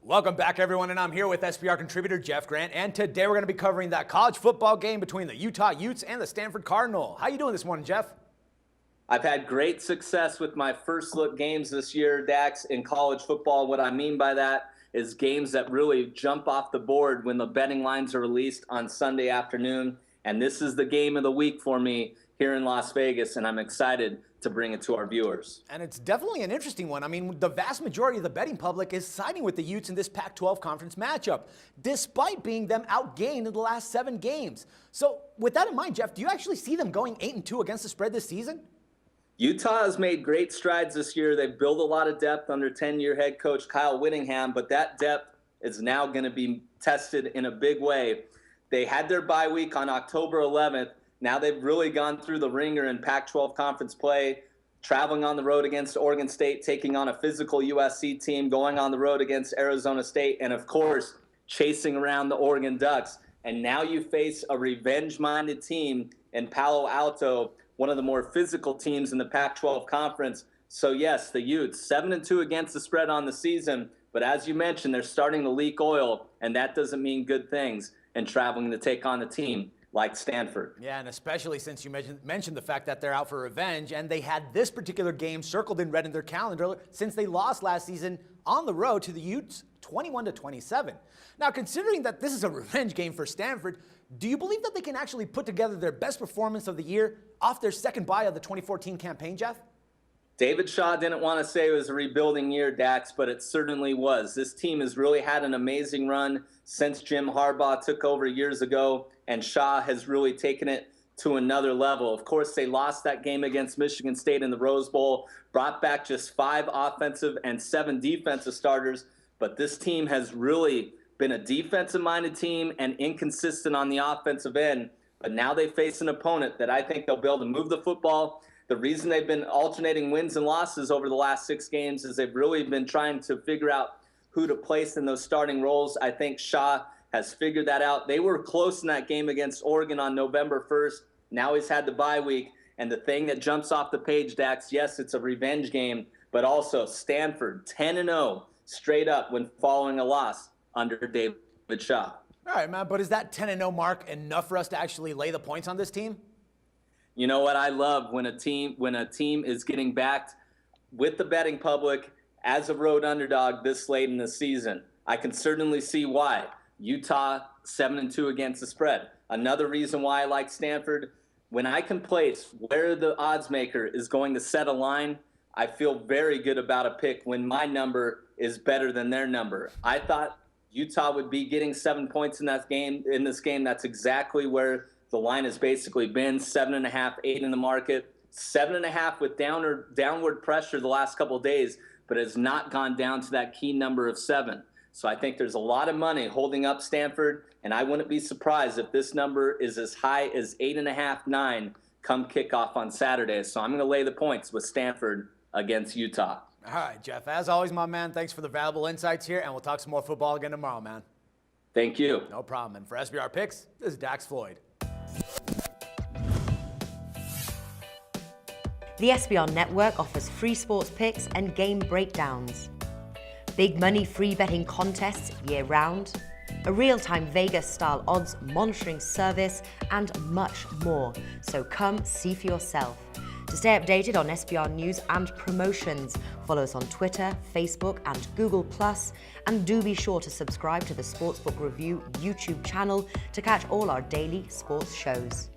Welcome back, everyone, and I'm here with SBR contributor Jeff Grant, and today we're going to be covering that college football game between the Utah Utes and the Stanford Cardinal. How you doing this morning, Jeff? I've had great success with my first look games this year, Dax, in college football. What I mean by that is games that really jump off the board when the betting lines are released on Sunday afternoon. And this is the game of the week for me here in Las Vegas, and I'm excited to bring it to our viewers. And it's definitely an interesting one. I mean, the vast majority of the betting public is siding with the Utes in this Pac-12 conference matchup, despite being them outgained in the last 7 games. So with that in mind, Jeff, do you actually see them going 8-2 against the spread this season? Utah has made great strides this year. They've built a lot of depth under 10-year head coach Kyle Whittingham, but that depth is now going to be tested in a big way. They had their bye week on October 11th. Now they've really gone through the ringer in Pac-12 conference play, traveling on the road against Oregon State, taking on a physical USC team, going on the road against Arizona State, and of course, chasing around the Oregon Ducks. And now you face a revenge-minded team in Palo Alto, one of the more physical teams in the Pac-12 conference. So yes, the Utes, 7-2 against the spread on the season, but as you mentioned, they're starting to leak oil, and that doesn't mean good things in traveling to take on a team like Stanford. Yeah, and especially since you mentioned the fact that they're out for revenge, and they had this particular game circled in red in their calendar since they lost last season on the road to the Utes 21-27. Now, considering that this is a revenge game for Stanford, do you believe that they can actually put together their best performance of the year off their second bye of the 2014 campaign, Jeff? David Shaw didn't want to say it was a rebuilding year, Dax, but it certainly was. This team has really had an amazing run since Jim Harbaugh took over years ago, and Shaw has really taken it to another level. Of course, they lost that game against Michigan State in the Rose Bowl, brought back just 5 offensive and 7 defensive starters, but this team has really been a defensive-minded team and inconsistent on the offensive end. But now they face an opponent that I think they'll be able to move the football. The reason they've been alternating wins and losses over the last 6 games is they've really been trying to figure out who to place in those starting roles. I think Shaw has figured that out. They were close in that game against Oregon on November 1st. Now he's had the bye week. And the thing that jumps off the page, Dax, yes, it's a revenge game, but also Stanford 10-0 straight up when following a loss under David Shaw. All right, man, but is that 10-0 mark enough for us to actually lay the points on this team? You know what I love when a team is getting backed with the betting public as a road underdog this late in the season. I can certainly see why. Utah 7-2 against the spread. Another reason why I like Stanford, when I can place where the odds maker is going to set a line, I feel very good about a pick when my number is better than their number. I thought Utah would be getting 7 points in this game. That's exactly where the line has basically been, 7.5, 8 in the market, 7.5 with downward pressure the last couple of days, but has not gone down to that key number of 7. So I think there's a lot of money holding up Stanford, and I wouldn't be surprised if this number is as high as 8.5, 9 come kickoff on Saturday. So I'm going to lay the points with Stanford against Utah. All right, Jeff, as always, my man, thanks for the valuable insights here, and we'll talk some more football again tomorrow, man. Thank you. No problem. And for SBR Picks, this is Dax Floyd. The SBR Network offers free sports picks and game breakdowns, big money free betting contests year-round, a real-time Vegas-style odds monitoring service, and much more. So come see for yourself. To stay updated on SBR news and promotions, follow us on Twitter, Facebook, and Google+, and do be sure to subscribe to the Sportsbook Review YouTube channel to catch all our daily sports shows.